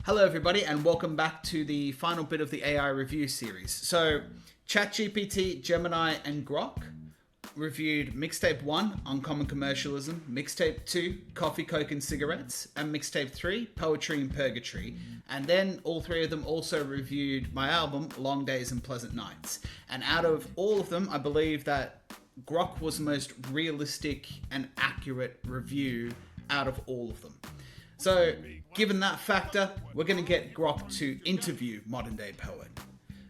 Hello everybody and welcome back to the final bit of the AI review series. So ChatGPT, Gemini and Grok reviewed Mixtape 1, Uncommon Commercialism, Mixtape 2, Coffee, Coke and Cigarettes, and Mixtape 3, Poetry and Purgatory. And then all three of them also reviewed my album, Long Days and Pleasant Nights. And out of all of them, I believe that Grok was the most realistic and accurate review out of all of them. So, given that factor, we're going to get Grok to interview Modern Day Poet.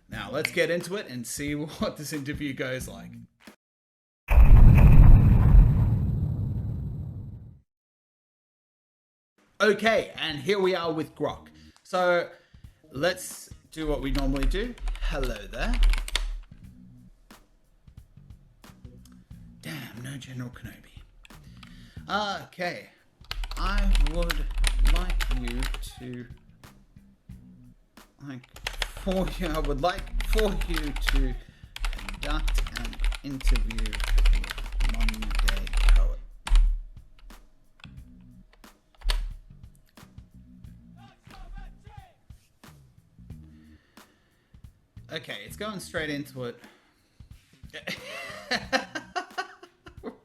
Now, let's get into it and see what this interview goes like. Okay, and here we are with Grok. So, let's do what we normally do. Hello there. Damn, no General Kenobi. Okay. I would like you to, I would like for you to conduct an interview with Modern Day Poet. Okay, it's going straight into it.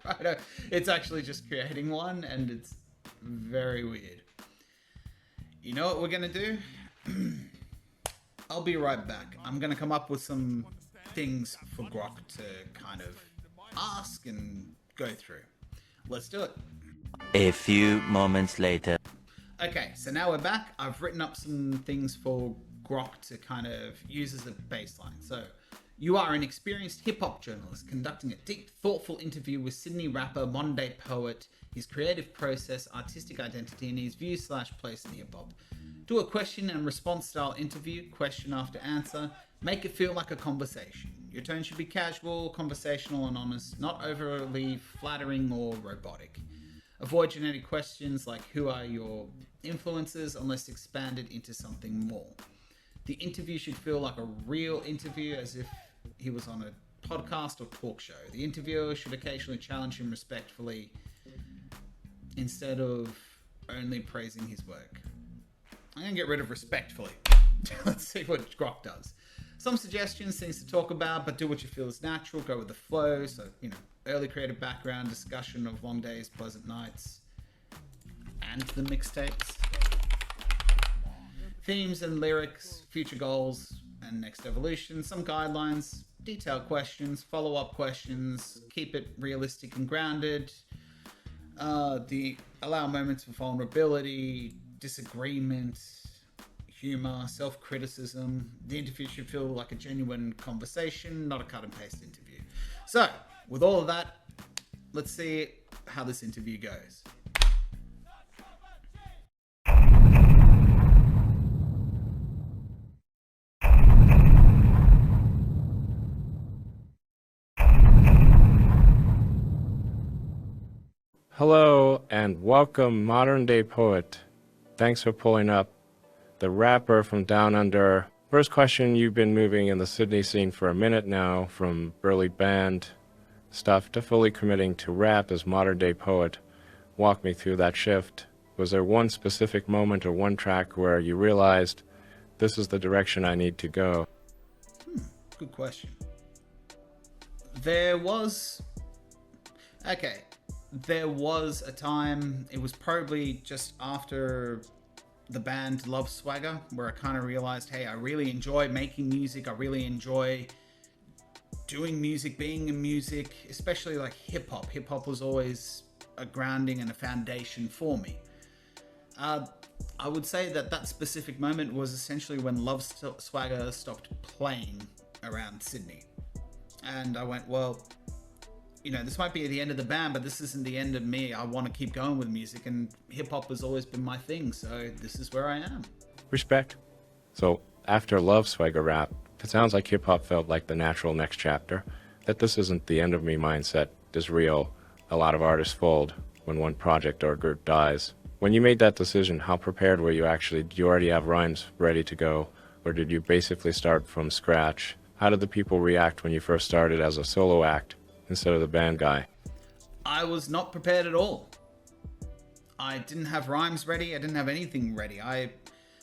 Right, it's actually just creating one, and it's very weird. You know what we're gonna do? I'll be right back. I'm gonna come up with some things for Grok to kind of ask and go through. Let's do it. A few moments later. Okay, so now we're back. I've written up some things for Grok to kind of use as a baseline. So, you are an experienced hip-hop journalist conducting a deep, thoughtful interview with Sydney rapper, modern-day poet, his creative process, artistic identity, and his views/place in hip-hop. Do a question and response style interview, question after answer. Make it feel like a conversation. Your tone should be casual, conversational, and honest, not overly flattering or robotic. Avoid generic questions like who are your influences unless expanded into something more. The interview should feel like a real interview, as if he was on a podcast or talk show. The interviewer should occasionally challenge him respectfully instead of only praising his work. I'm going to get rid of respectfully. Let's see what Grok does. Some suggestions, things to talk about, but do what you feel is natural. Go with the flow. So, early creative background, discussion of Long Days, Pleasant Nights, and the mixtapes. Themes and lyrics, future goals, and next evolution. Some guidelines, detailed questions, follow-up questions. Keep it realistic and grounded. Allow moments of vulnerability, disagreement, humor, self-criticism. The interview should feel like a genuine conversation, not a cut and paste interview. So, with all of that, let's see how this interview goes. Hello and welcome, Modern Day Poet. Thanks for pulling up. The rapper from Down Under. First question, you've been moving in the Sydney scene for a minute now, from early band stuff to fully committing to rap as Modern Day Poet. Walk me through that shift. Was there one specific moment or one track where you realized this is the direction I need to go? Good question. There was a time, it was probably just after the band Love Swagger, where I kind of realized, hey, I really enjoy making music. I really enjoy doing music, being in music, especially like hip hop. Hip hop was always a grounding and a foundation for me. I would say that specific moment was essentially when Love Swagger stopped playing around Sydney. And I went, well, this might be the end of the band, but this isn't the end of me. I want to keep going with music, and hip-hop has always been my thing, so this is where I am. Respect. So, after Love Swagger rap, it sounds like hip-hop felt like the natural next chapter, that this isn't the end of me mindset is real. A lot of artists fold when one project or group dies. When you made that decision, how prepared were you actually? Did you already have rhymes ready to go, or did you basically start from scratch? How did the people react when you first started as a solo act instead of the band guy? I was not prepared at all. I didn't have rhymes ready. I didn't have anything ready.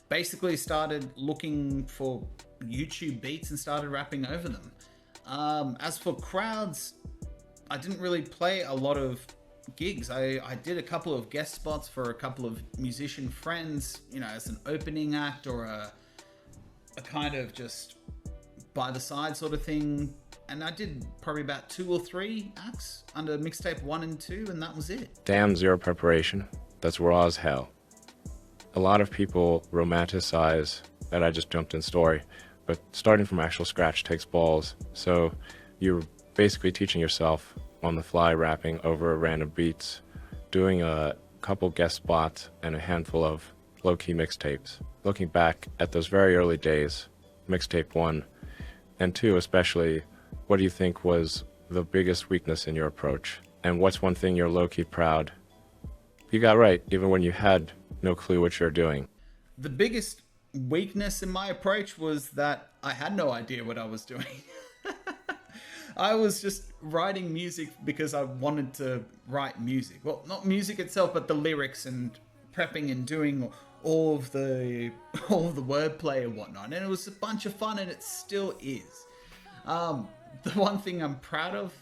basically started looking for YouTube beats and started rapping over them. As for crowds, I didn't really play a lot of gigs. I did a couple of guest spots for a couple of musician friends, as an opening act or a kind of just by the side sort of thing. And I did probably about 2 or 3 acts under mixtape 1 and 2, and that was it. Damn, zero preparation. That's raw as hell. A lot of people romanticize that I just jumped in story, but starting from actual scratch takes balls. So you're basically teaching yourself on the fly, rapping over random beats, doing a couple guest spots and a handful of low-key mixtapes. Looking back at those very early days, mixtape 1 and 2 especially, what do you think was the biggest weakness in your approach? And what's one thing you're low-key proud you got right, even when you had no clue what you're doing? The biggest weakness in my approach was that I had no idea what I was doing. I was just writing music because I wanted to write music. Well, not music itself, but the lyrics and prepping and doing all of the wordplay and whatnot. And it was a bunch of fun, and it still is. The one thing I'm proud of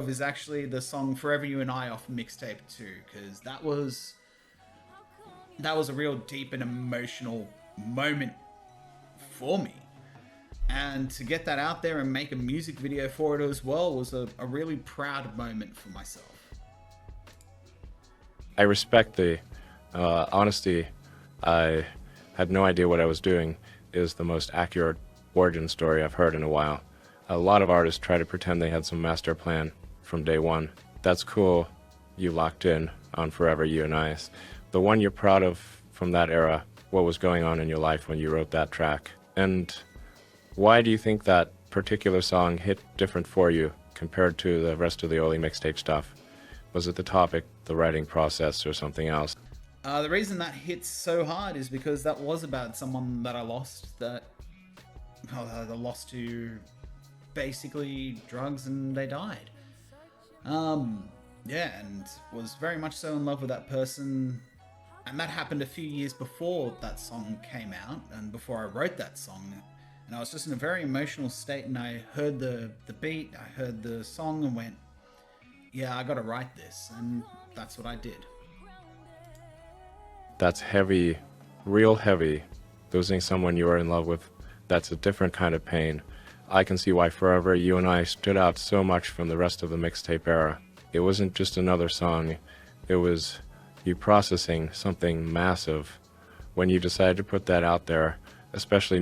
is actually the song Forever You and I off mixtape 2, because that was a real deep and emotional moment for me. And to get that out there and make a music video for it as well was a really proud moment for myself. I respect the honesty. I had no idea what I was doing is the most accurate origin story I've heard in a while. A lot of artists try to pretend they had some master plan from day one. That's cool. You locked in on Forever You and I. The one you're proud of from that era, what was going on in your life when you wrote that track? And why do you think that particular song hit different for you compared to the rest of the early mixtape stuff? Was it the topic, the writing process, or something else? The reason that hits so hard is because that was about someone that I lost, that I lost to basically drugs, and they died. And was very much so in love with that person. And that happened a few years before that song came out and before I wrote that song. And I was just in a very emotional state, and I heard the beat, I heard the song and went, yeah, I gotta write this. And that's what I did. That's heavy, real heavy. Losing someone you are in love with, that's a different kind of pain. I can see why Forever You and I stood out so much from the rest of the mixtape era. It wasn't just another song. It was you processing something massive. When you decided to put that out there, especially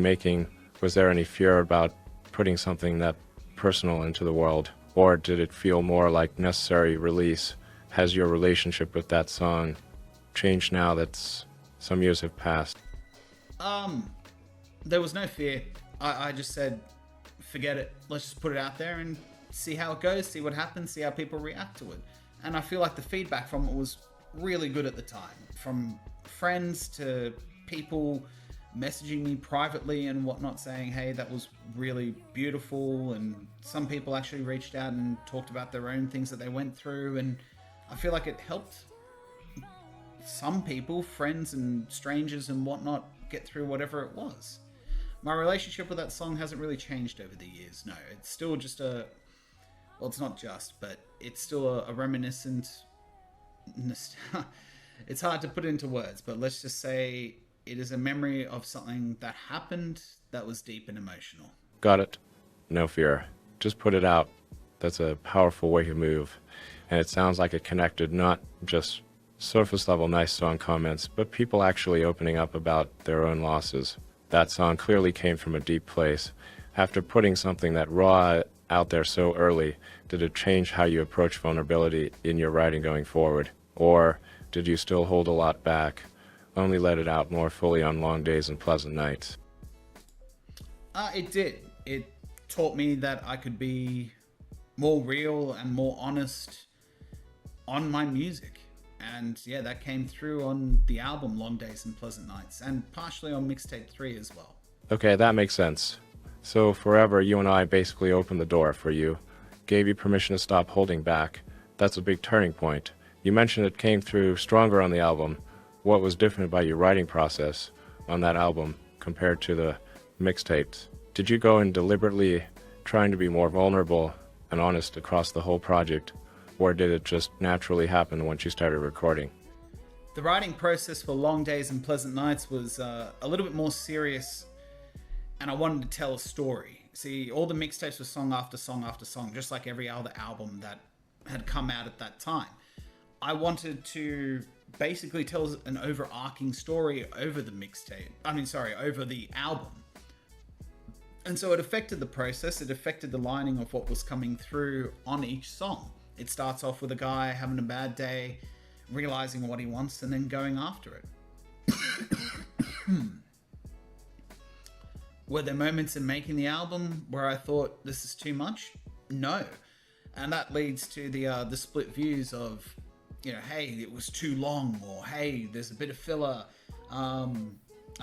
was there any fear about putting something that personal into the world? Or did it feel more like necessary release? Has your relationship with that song changed now that some years have passed? There was no fear. I just said, forget it. Let's just put it out there and see how it goes, see what happens, see how people react to it. And I feel like the feedback from it was really good at the time. From friends to people messaging me privately and whatnot, saying, hey, that was really beautiful. And some people actually reached out and talked about their own things that they went through. And I feel like it helped some people, friends and strangers and whatnot, get through whatever it was. My relationship with that song hasn't really changed over the years. No, it's still just it's not just, but it's still a reminiscent. It's hard to put into words, but let's just say it is a memory of something that happened that was deep and emotional. Got it. No fear. Just put it out. That's a powerful way to move. And it sounds like it connected not just surface level nice song comments, but people actually opening up about their own losses. That song clearly came from a deep place. After putting something that raw out there so early, did it change how you approach vulnerability in your writing going forward? Or did you still hold a lot back, only let it out more fully on long days and pleasant nights? It did. It taught me that I could be more real and more honest on my music. And yeah, that came through on the album Long Days and Pleasant Nights, and partially on mixtape 3 as well. Okay, that makes sense. So Forever You and I basically opened the door for you, gave you permission to stop holding back. That's a big turning point. You mentioned it came through stronger on the album. What was different about your writing process on that album compared to the mixtapes? Did you go in deliberately trying to be more vulnerable and honest across the whole project, or did it just naturally happen once you started recording? The writing process for Long Days and Pleasant Nights was a little bit more serious, and I wanted to tell a story. See, all the mixtapes were song after song after song, just like every other album that had come out at that time. I wanted to basically tell an overarching story over the over the album. And so it affected the process, it affected the lining of what was coming through on each song. It starts off with a guy having a bad day, realizing what he wants, and then going after it. Were there moments in making the album where I thought this is too much? No. And that leads to the split views of, hey, it was too long, or hey, there's a bit of filler. I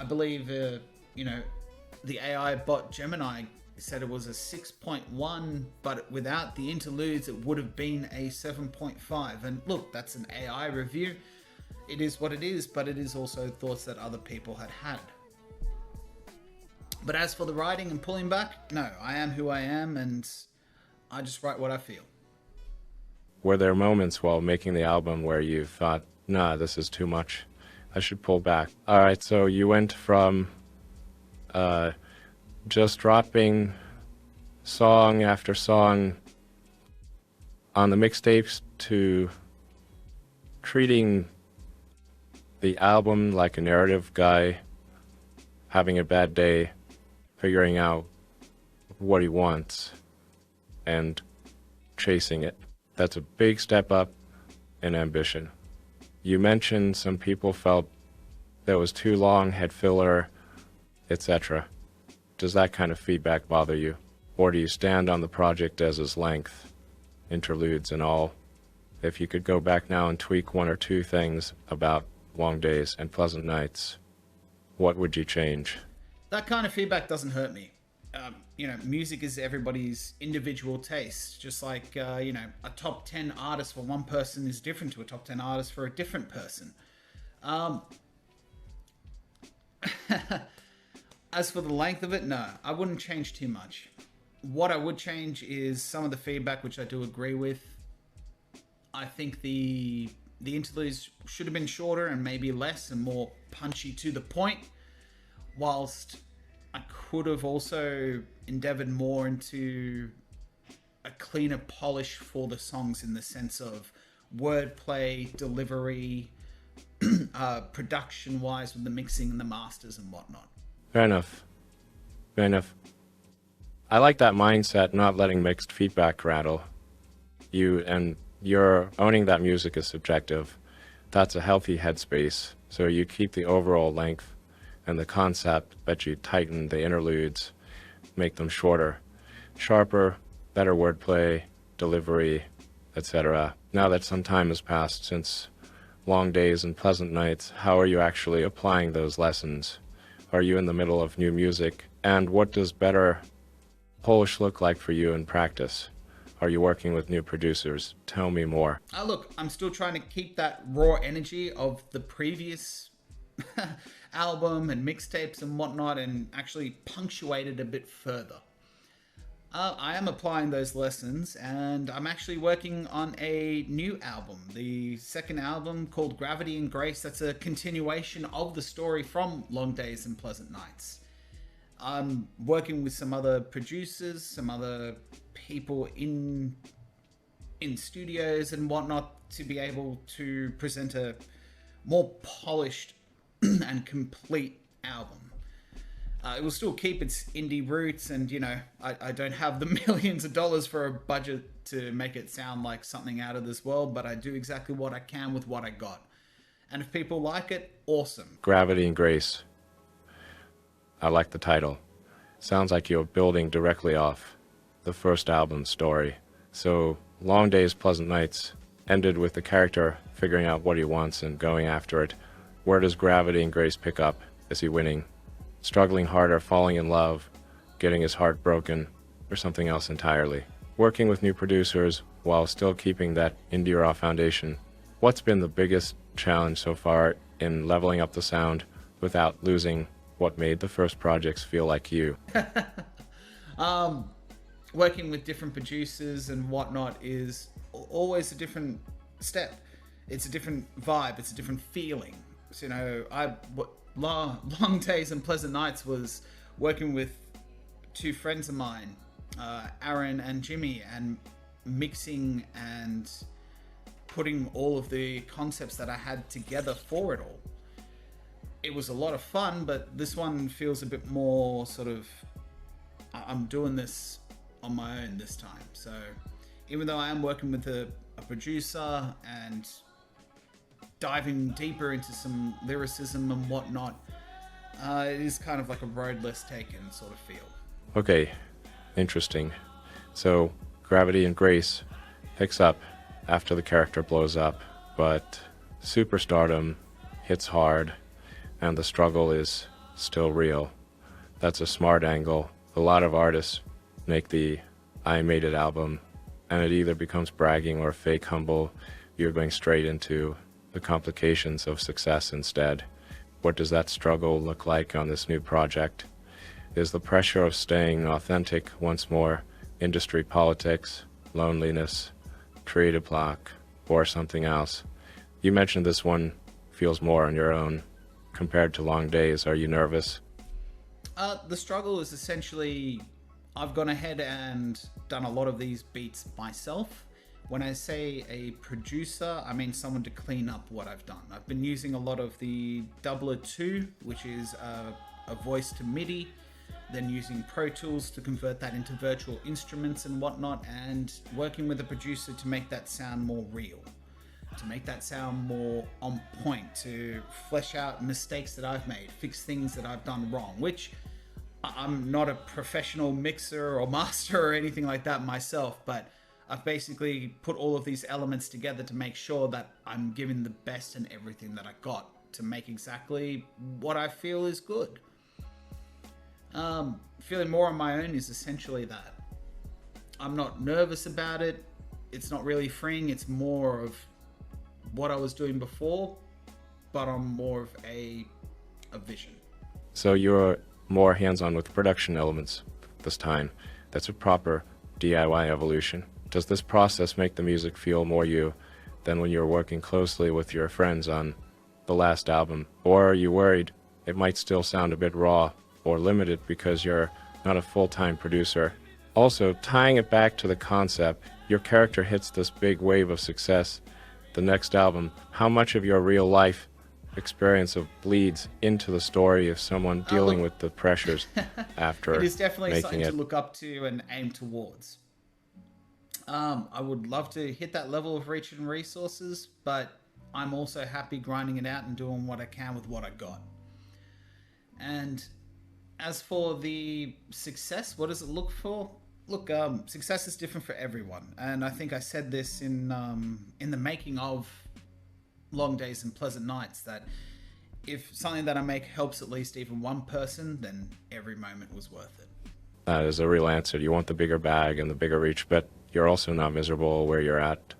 believe, the AI bot Gemini said it was a 6.1, but without the interludes, it would have been a 7.5. And look, that's an AI review. It is what it is, but it is also thoughts that other people had. But as for the writing and pulling back, no, I am who I am, and I just write what I feel. Were there moments while making the album where you thought, nah, this is too much, I should pull back? All right, so you went from just dropping song after song on the mixtapes to treating the album like a narrative guy having a bad day, figuring out what he wants and chasing it. That's a big step up in ambition. You mentioned some people felt that was too long, had filler, etc. Does that kind of feedback bother you? Or do you stand on the project as its length, interludes and all? If you could go back now and tweak one or two things about Long Days and Pleasant Nights, what would you change? That kind of feedback doesn't hurt me. Music is everybody's individual taste. Just like, a top 10 artist for one person is different to a top 10 artist for a different person. As for the length of it, no, I wouldn't change too much. What I would change is some of the feedback, which I do agree with. I think the interludes should have been shorter and maybe less and more punchy to the point, whilst I could have also endeavored more into a cleaner polish for the songs in the sense of wordplay, delivery, production-wise with the mixing and the masters and whatnot. Fair enough. I like that mindset, not letting mixed feedback rattle you, and you're owning that music is subjective. That's a healthy headspace. So you keep the overall length and the concept, but you tighten the interludes, make them shorter, sharper, better wordplay, delivery, etc. Now that some time has passed since Long Days and Pleasant Nights, how are you actually applying those lessons? Are you in the middle of new music? And what does better polish look like for you in practice? Are you working with new producers? Tell me more. Look, I'm still trying to keep that raw energy of the previous album and mixtapes and whatnot, and actually punctuate it a bit further. I am applying those lessons, and I'm actually working on a new album, the second album called Gravity and Grace. That's a continuation of the story from Long Days and Pleasant Nights. I'm working with some other producers, some other people in studios and whatnot to be able to present a more polished and complete album. It will still keep its indie roots, and I don't have the millions of dollars for a budget to make it sound like something out of this world, but I do exactly what I can with what I got. And if people like it, awesome. Gravity and Grace. I like the title. Sounds like you're building directly off the first album's story. So Long Days, Pleasant Nights ended with the character figuring out what he wants and going after it. Where does Gravity and Grace pick up? Is he winning? Struggling harder, falling in love, getting his heart broken, or something else entirely? Working with new producers while still keeping that indie raw foundation. What's been the biggest challenge so far in leveling up the sound without losing what made the first projects feel like you? Working with different producers and whatnot is always a different step. It's a different vibe. It's a different feeling. So, Long Days and Pleasant Nights was working with two friends of mine, Aaron and Jimmy, and mixing and putting all of the concepts that I had together for it all. It was a lot of fun, but this one feels a bit more sort of, I'm doing this on my own this time. So even though I am working with a producer and diving deeper into some lyricism and whatnot, it is kind of like a road less taken sort of feel. Okay, interesting. So Gravity and Grace picks up after the character blows up, but superstardom hits hard and the struggle is still real. That's a smart angle. A lot of artists make the I made it album and it either becomes bragging or fake humble. You're going straight into the complications of success instead. What does that struggle look like on this new project? Is the pressure of staying authentic once more industry politics, loneliness, creative block, or something else? You mentioned this one feels more on your own compared to Long Days. Are you nervous? The struggle is essentially, I've gone ahead and done a lot of these beats myself. When I say a producer, I mean someone to clean up what I've done. I've been using a lot of the Doubler 2, which is a voice to MIDI, then using Pro Tools to convert that into virtual instruments and whatnot, and working with a producer to make that sound more real, to make that sound more on point, to flesh out mistakes that I've made, fix things that I've done wrong, which I'm not a professional mixer or master or anything like that myself, but I've basically put all of these elements together to make sure that I'm giving the best in everything that I got to make exactly what I feel is good. Feeling more on my own is essentially that. I'm not nervous about it. It's not really freeing. It's more of what I was doing before, but on more of a vision. So you're more hands-on with production elements this time. That's a proper DIY evolution. Does this process make the music feel more you than when you're working closely with your friends on the last album? Or are you worried it might still sound a bit raw or limited because you're not a full-time producer? Also, tying it back to the concept, your character hits this big wave of success. The next album, how much of your real life experience of bleeds into the story of someone dealing with the pressures after it is definitely making something it? to look up to and aim towards. I would love to hit that level of reach and resources, but I'm also happy grinding it out and doing what I can with what I got. And as for the success, what does it look for? Look, success is different for everyone, and I think I said this in the making of Long Days and Pleasant Nights, that if something that I make helps at least even one person, then every moment was worth it. That is a real answer. You want the bigger bag and the bigger reach, but you're also not miserable where you're at.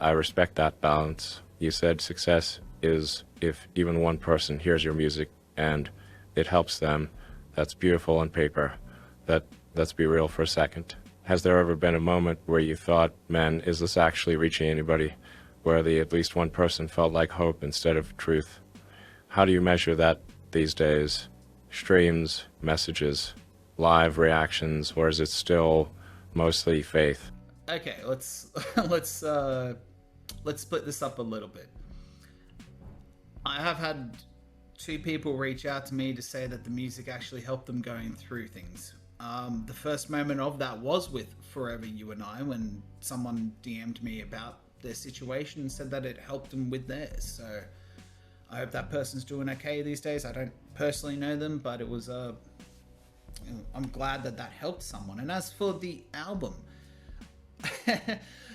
I respect that balance. You said success is if even one person hears your music and it helps them. That's beautiful on paper. Let's be real for a second. Has there ever been a moment where you thought, man, is this actually reaching anybody? Where at least one person felt like hope instead of truth? How do you measure that these days? Streams, messages, live reactions, or is it still mostly faith? Okay, let's split this up a little bit. I have had two people reach out to me to say that the music actually helped them going through things. The first moment of that was with Forever You and I, when someone DM'd me about their situation and said that it helped them with theirs. So I hope that person's doing okay these days. I don't personally know them, but it was I'm glad that helped someone. And as for the album,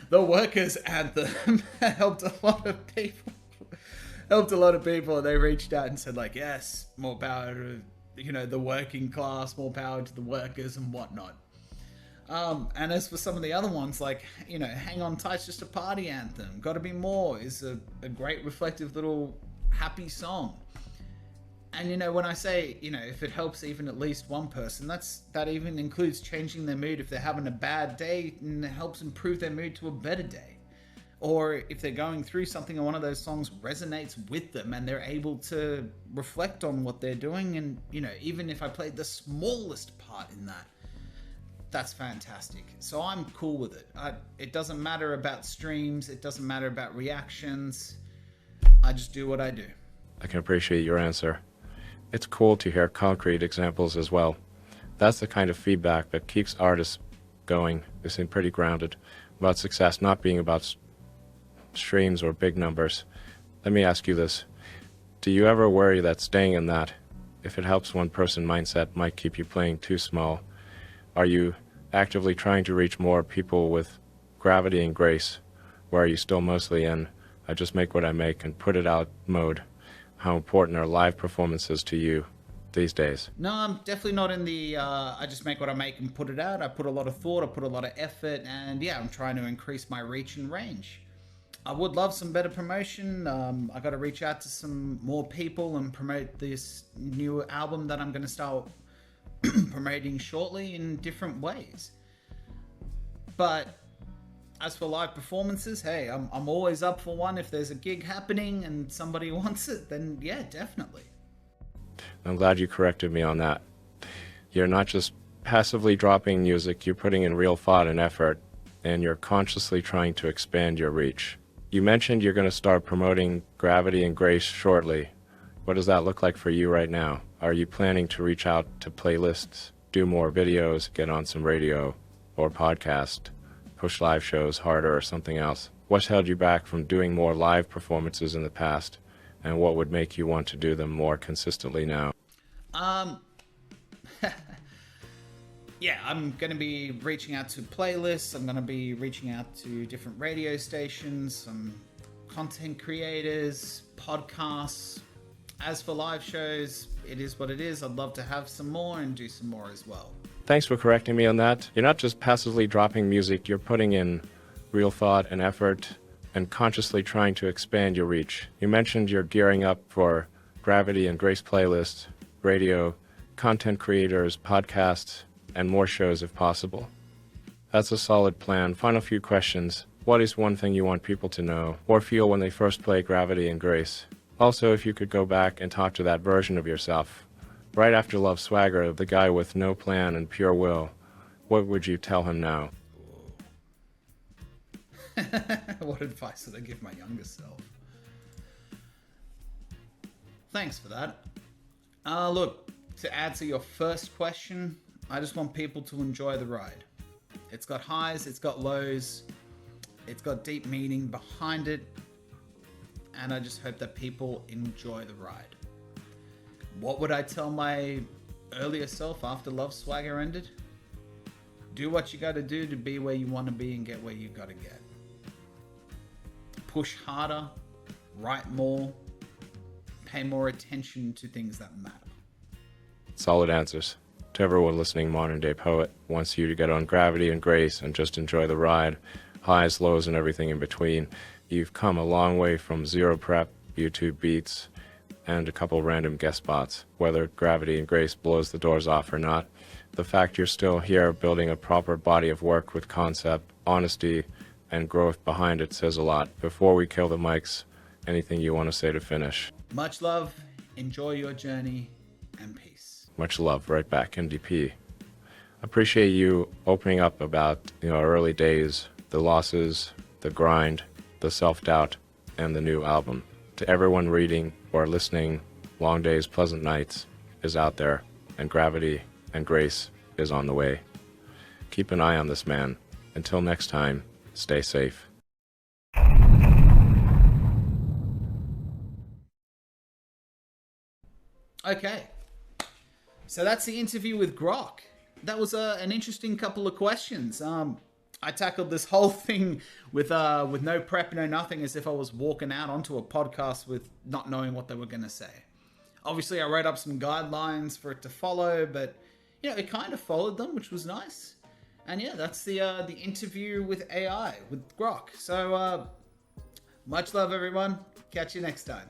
the Workers Anthem helped a lot of people. They reached out and said, like, yes, more power to, the working class, more power to the workers and whatnot. And as for some of the other ones, like, Hang On Tight's just a party anthem. Gotta Be More is a great reflective little happy song. And when I say, if it helps even at least one person, that even includes changing their mood if they're having a bad day, and it helps improve their mood to a better day. Or if they're going through something and one of those songs resonates with them and they're able to reflect on what they're doing, and even if I played the smallest part in that, that's fantastic. So I'm cool with it. It doesn't matter about streams, it doesn't matter about reactions. I just do what I do. I can appreciate your answer. It's cool to hear concrete examples as well. That's the kind of feedback that keeps artists going. They seem pretty grounded about success not being about streams or big numbers. Let me ask you this. Do you ever worry that staying in that, if it helps one person mindset, might keep you playing too small? Are you actively trying to reach more people with gravity and grace? Or are you still mostly in, I just make what I make and put it out mode? How important are live performances to you these days? No, I'm definitely not in the I just make what I make and put it out. I put a lot of thought, I put a lot of effort, and yeah, I'm trying to increase my reach and range. I would love some better promotion. I got to reach out to some more people and promote this new album that I'm going to start promoting shortly in different ways. But as for live performances, hey, I'm always up for one. If there's a gig happening and somebody wants it, then yeah, definitely. I'm glad you corrected me on that. You're not just passively dropping music, you're putting in real thought and effort, and you're consciously trying to expand your reach. You mentioned you're going to start promoting Gravity and Grace shortly. What does that look like for you right now? Are you planning to reach out to playlists, do more videos, get on some radio or podcast, push live shows harder, or something else? What's held you back from doing more live performances in the past, and what would make you want to do them more consistently now? Yeah, I'm going to be reaching out to playlists. I'm going to be reaching out to different radio stations, some content creators, podcasts. As for live shows, it is what it is. I'd love to have some more and do some more as well. Thanks for correcting me on that. You're not just passively dropping music, you're putting in real thought and effort and consciously trying to expand your reach. You mentioned you're gearing up for Gravity and Grace playlists, radio, content creators, podcasts, and more shows if possible. That's a solid plan. Final few questions. What is one thing you want people to know or feel when they first play Gravity and Grace? Also, if you could go back and talk to that version of yourself, right after Love Swagger, the guy with no plan and pure will, what would you tell him now? What advice would I give my younger self? Thanks for that. Look, to answer your first question, I just want people to enjoy the ride. It's got highs, it's got lows, it's got deep meaning behind it, and I just hope that people enjoy the ride. What would I tell my earlier self after Love Swagger ended? Do what you gotta do to be where you want to be and get where you gotta get. Push harder, write more, pay more attention to things that matter. Solid answers. To everyone listening, Modern Day Poet wants you to get on Gravity and Grace and just enjoy the ride, highs, lows, and everything in between. You've come a long way from zero prep, YouTube beats, and a couple random guest spots. Whether Gravity and Grace blows the doors off or not, the fact you're still here building a proper body of work with concept, honesty, and growth behind it says a lot. Before we kill the mics, anything you want to say to finish? Much love, enjoy your journey, and peace. Much love, right back, MDP. Appreciate you opening up about early days, the losses, the grind, the self-doubt, and the new album. To everyone reading or listening, Long Days, Pleasant Nights is out there, and Gravity and Grace is on the way. Keep an eye on this man. Until next time, stay safe. Okay, so that's the interview with Grok. That was an interesting couple of questions. I tackled this whole thing with no prep, no nothing, as if I was walking out onto a podcast with not knowing what they were going to say. Obviously, I wrote up some guidelines for it to follow, but it kind of followed them, which was nice. And yeah, that's the interview with AI with Grok. So much love, everyone. Catch you next time.